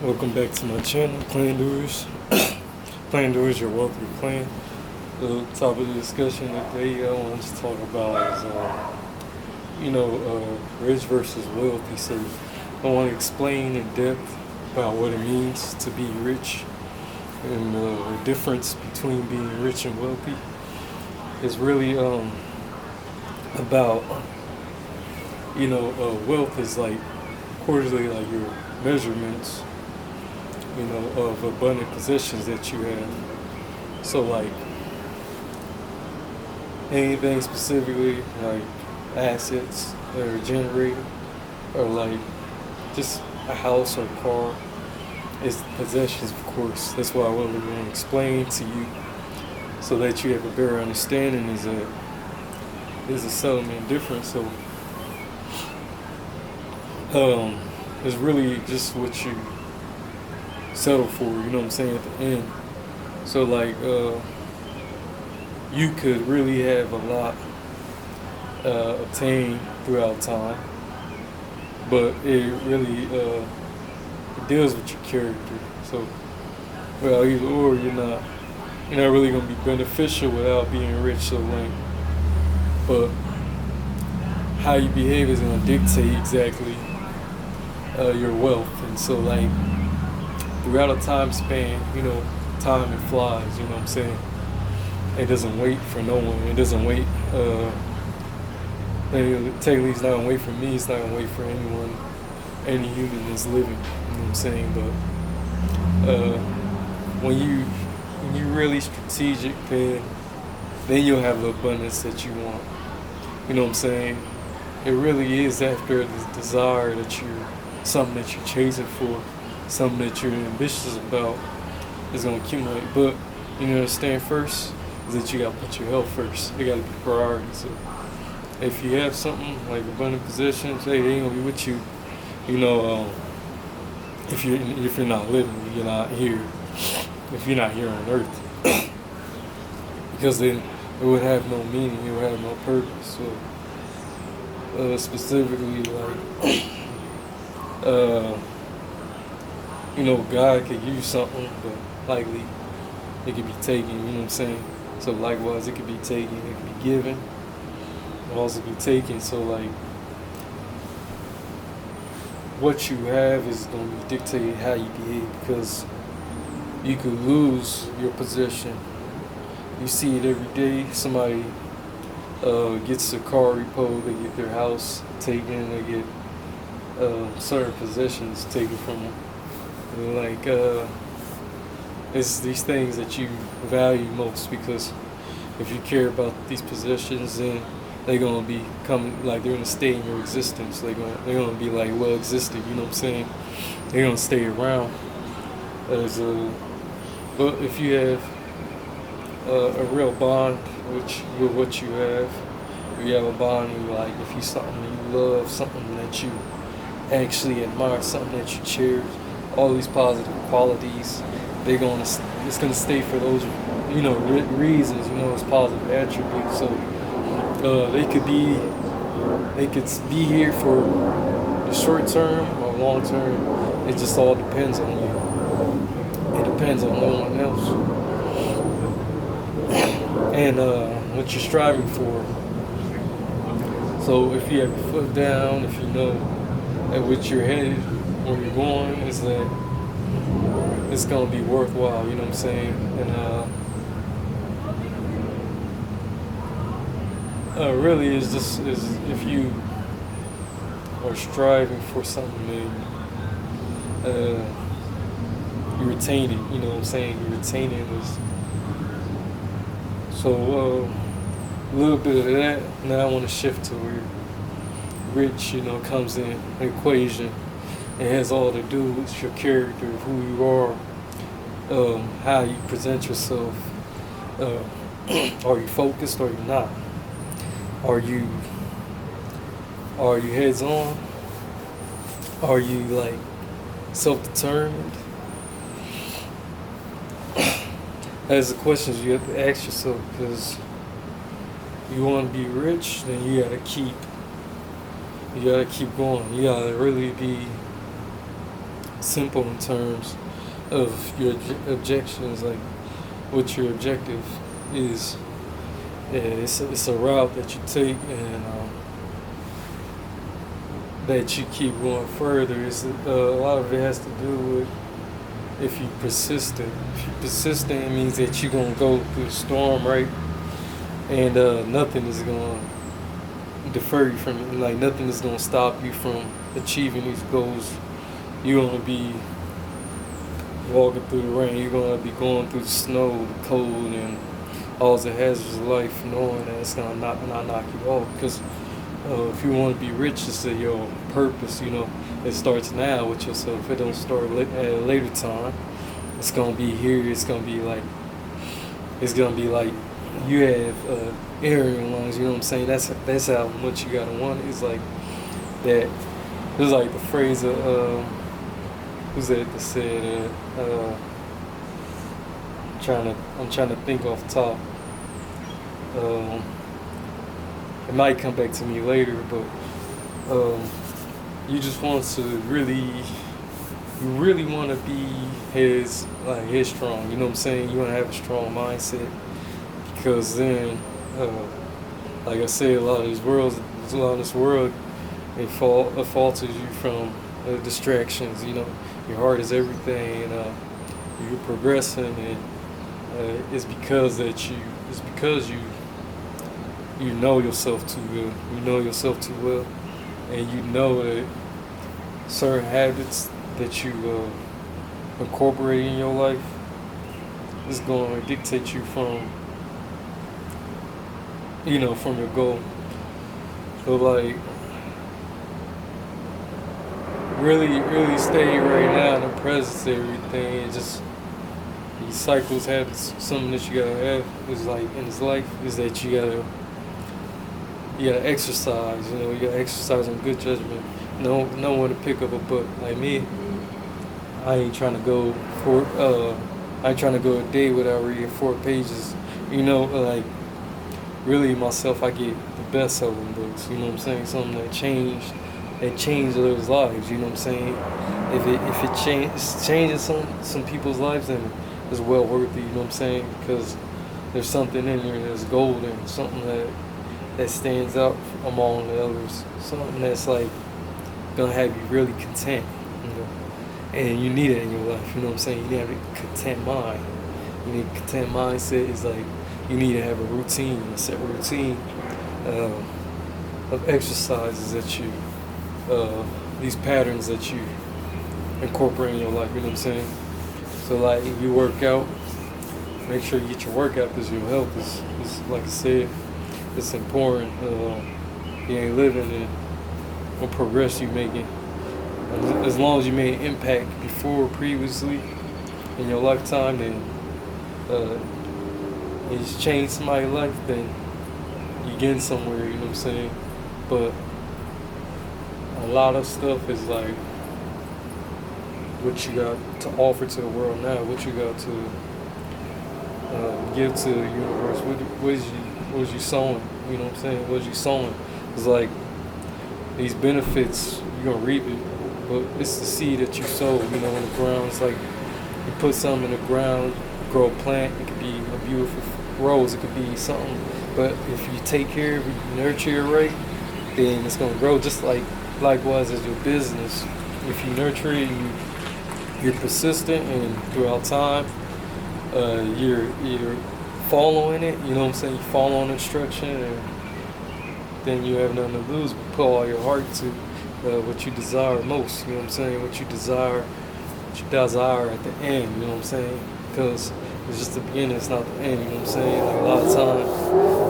Welcome back to my channel, PlanDoers. PlanDoers, your wealthy plan. The topic of the discussion today I want to talk about is, rich versus wealthy. So I want to explain in depth about what it means to be rich and the difference between being rich and wealthy. It's really about, wealth is like quarterly, like your measurements of abundant possessions that you have. So like anything specifically like assets that are generated or like just a house or a car is possessions, of course. That's why I really want to explain to you so that you have a better understanding is that there's a settlement difference. So it's really just what you settle for, you know what I'm saying, at the end. So like you could really have a lot obtained throughout time, but it really it deals with your character. So either or you're not really gonna be beneficial without being rich. So like, but how you behave is gonna dictate exactly your wealth. And so like throughout a time span, time it flies, you know what I'm saying? It doesn't wait for no one. It doesn't wait, technically it's not gonna wait for me, it's not gonna wait for anyone, any human that's living, you know what I'm saying? But when you really strategic, then you'll have the abundance that you want. You know what I'm saying? It really is after the desire that something that you're chasing for, something that you're ambitious about is gonna accumulate. But you understand first is that you gotta put your health first. It gotta be priority. So if you have something like abundant possessions, hey, they ain't gonna be with you. If you're not living, you're not here. If you're not here on earth, because then it would have no meaning. It would have no purpose. So specifically, like. God could use something, but likely it could be taken, you know what I'm saying? So likewise, it could be taken, it could be given, it could also be taken. So like, what you have is going to be dictated how you behave, because you could lose your possession. You see it every day. Somebody gets a car repo, they get their house taken, they get certain possessions taken from them. Like it's these things that you value most, because if you care about these possessions, then they're gonna be coming, like they're gonna stay in your existence. They're gonna be like well existed. You know what I'm saying? They're gonna stay around. But if you have a real bond with what you have, if you have a bond with, like, if you something you love, something that you actually admire, something that you cherish, all these positive qualities, it's gonna stay for those reasons, it's positive attributes. So they could be here for the short term or long term. It just all depends on you. It depends on no one else and what you're striving for. So if you have your foot down, if you know at which you're headed, where you're going, is that it's gonna be worthwhile, you know what I'm saying? And really is if you are striving for something and you retain it, you know what I'm saying? You retain it. So a little bit of that. Now I want to shift to where rich, comes in the equation. It has all to do with your character, who you are, how you present yourself. Are you focused or are you not? Are you heads on? Are you like self-determined? That's the questions you have to ask yourself, because you want to be rich, then you gotta keep going. You gotta really be simple in terms of your objections, like what your objective is. Yeah, it's a route that you take, and that you keep going further. A lot of it has to do with if you persistent. If you persistent, it means that you're gonna go through the storm, right? And nothing is gonna defer you from it. Like nothing is gonna stop you from achieving these goals. You're gonna be walking through the rain. You're gonna be going through the snow, the cold, and all it has is life, knowing that it's gonna not knock you off. Because if you want to be rich, it's your purpose. It starts now with yourself. It don't start at a later time. It's gonna be here. It's gonna be like you have air in your lungs. You know what I'm saying? That's how much you gotta want it. It's like that. It's like the phrase of who's that said? I'm trying to think off the top. It might come back to me later, but you just want to you really want to be headstrong. You know what I'm saying? You want to have a strong mindset, because then, like I said, a lot of this world, it falters you from distractions. Your heart is everything, and you're progressing, and it's because you know yourself too well. You know yourself too well, and you know that certain habits that you incorporate in your life is going to dictate you from your goal. So like, really stay right now in the presence of everything, and just these cycles, habits, something that you gotta have is like in this life is that you gotta exercise. You gotta exercise on good judgment. No one to pick up a book. Like me, I ain't trying to go a day without reading 4 pages. Like really myself, I get the best of them books. You know what I'm saying? Something that changed those lives. You know what I'm saying? If it changes some people's lives, then it's well worth it. You know what I'm saying? Because there's something in there that's golden, something that stands out among the others, something that's like gonna have you really content. And you need it in your life. You know what I'm saying? You need to have a content mind. You need a content mindset. Is like you need to have a routine, a set routine of exercises that you, these patterns that you incorporate in your life. You know what I'm saying? So like if you work out, make sure you get your workout, because your health is like I said, it's important. You ain't living and what progress you making. As long as you made an impact previously in your lifetime, then it's changed somebody's life, then you're getting somewhere. You know what I'm saying? But a lot of stuff is like what you got to offer to the world now, what you got to give to the universe. What is you sowing? You know what I'm saying? What is you sowing? It's like these benefits, you're gonna reap it, but it's the seed that you sow. In the ground. It's like you put something in the ground, grow a plant. It could be a beautiful rose. It could be something. But if you take care of it, you nurture it right, then it's gonna grow. Just likewise as your business. If you nurture it, you're persistent, and throughout time, you're following it. You know what I'm saying? You follow on instruction, and then you have nothing to lose but put all your heart to what you desire most. You know what I'm saying? What you desire at the end. You know what I'm saying? Because it's just the beginning, it's not the end. You know what I'm saying? Like a lot of times,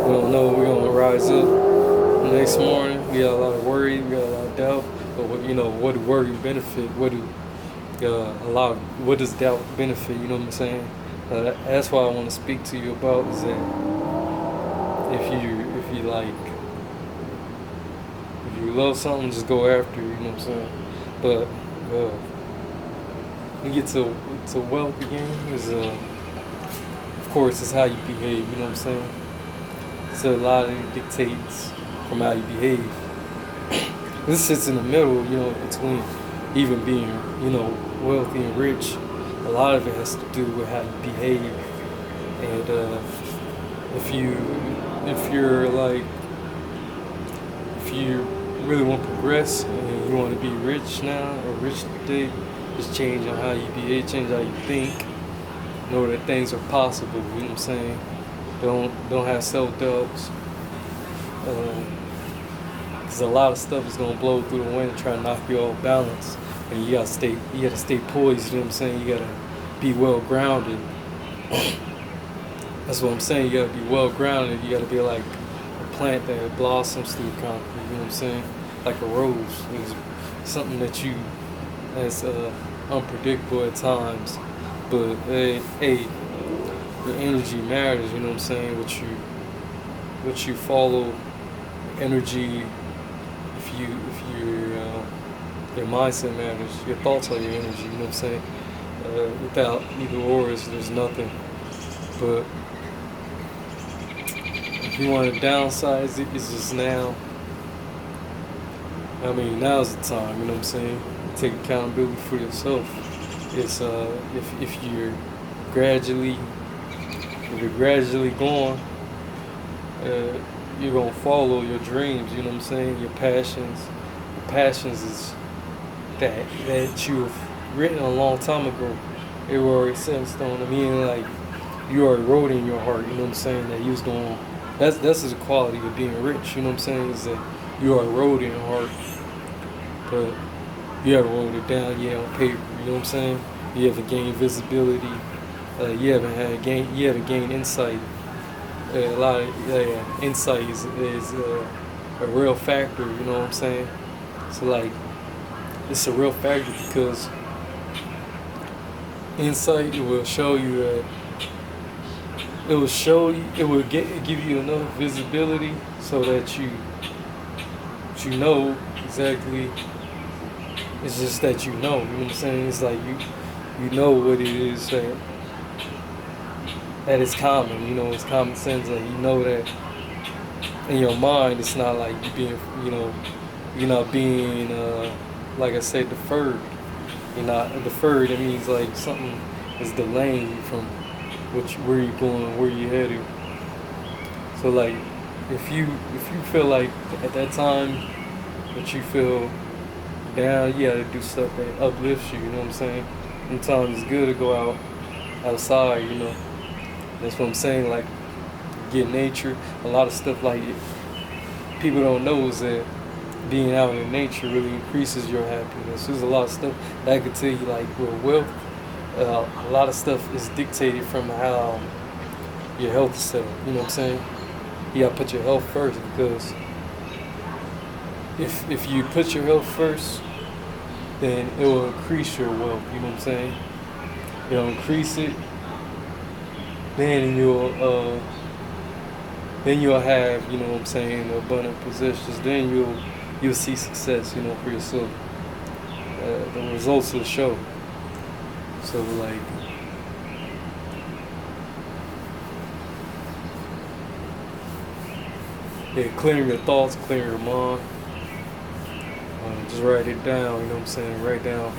we don't know we're gonna rise up the next morning. We got a lot of worry, we got a lot of doubt. But what do worry benefit? What does doubt benefit? You know what I'm saying? That's why I want to speak to you about is that if you love something, just go after it. You know what I'm saying? But when you get to wealth again, is of course it's how you behave. You know what I'm saying? So a lot of it dictates from how you behave. This sits in the middle, between even being, wealthy and rich, a lot of it has to do with how you behave. And if you, if you're like, if you really want to progress and you want to be rich now or rich today, just change on how you behave, change how you think. Know that things are possible. You know what I'm saying? Don't have self-doubts. Because a lot of stuff is gonna blow through the wind and try to knock you off balance, and you gotta stay poised. You know what I'm saying? You gotta be well grounded. That's what I'm saying. You gotta be well grounded. You gotta be like a plant that blossoms through concrete. You know what I'm saying? Like a rose. It's something that's unpredictable at times, but hey, your energy matters. You know what I'm saying? What you follow, energy. Your mindset matters. Your thoughts are your energy. You know what I'm saying? Without either ors, there's nothing. But if you want to downsize it, it's just now. I mean, now's the time. You know what I'm saying? Take accountability for yourself. It's if you're gradually going, you're gonna follow your dreams. You know what I'm saying? Your passions. Your passions is that you've written a long time ago. It were already set in stone. I mean, like you already wrote in your heart. You know what I'm saying? That you was going. That's the quality of being rich. You know what I'm saying? Is that you already wrote in your heart, but you haven't wrote it down yet on paper. You know what I'm saying? You haven't gained visibility. You haven't gained insight. A lot of insight is a real factor. You know what I'm saying? So like, it's a real factor because insight, it will show you that give you enough visibility so that you know exactly. It's just that you know what I'm saying? It's like you know what it is that is common, it's common sense. Like you know that in your mind, it's not like you being, you're not being, like I said, deferred. You're not deferred. It means like something is delaying you from where you're going, where you're headed. So like, if you feel like at that time that you feel down, you gotta do stuff that uplifts you. You know what I'm saying? Sometimes it's good to go outside. That's what I'm saying. Like, get nature. A lot of stuff like people don't know is that being out in nature really increases your happiness. There's a lot of stuff that I could tell you, like with wealth. A lot of stuff is dictated from how your health is set up. You know what I'm saying? You gotta put your health first, because if you put your health first, then it will increase your wealth. You know what I'm saying? It'll increase it. Then you'll have, you know what I'm saying, abundant possessions. Then you'll see success, for yourself. The results will show. So like, clearing your thoughts, clearing your mind. Just write it down. You know what I'm saying? Write down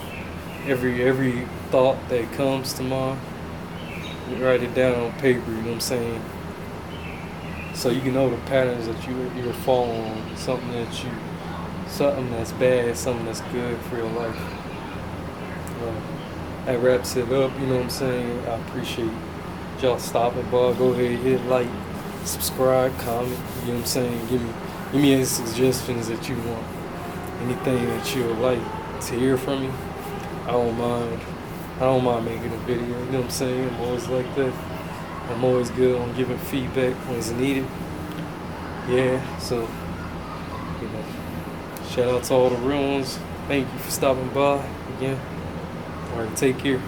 every thought that comes to mind. You write it down on paper. You know what I'm saying? So you can know the patterns that you're following. Something that's bad, something that's good for your life. That wraps it up. You know what I'm saying? I appreciate y'all stopping by. Go ahead, hit like, subscribe, comment. You know what I'm saying? Give me any suggestions that you want. Anything that you would like to hear from me. I don't mind making a video. You know what I'm saying? I'm always like that. I'm always good on giving feedback when it's needed. Yeah, so shout out to all the real ones. Thank you for stopping by again. All right, take care.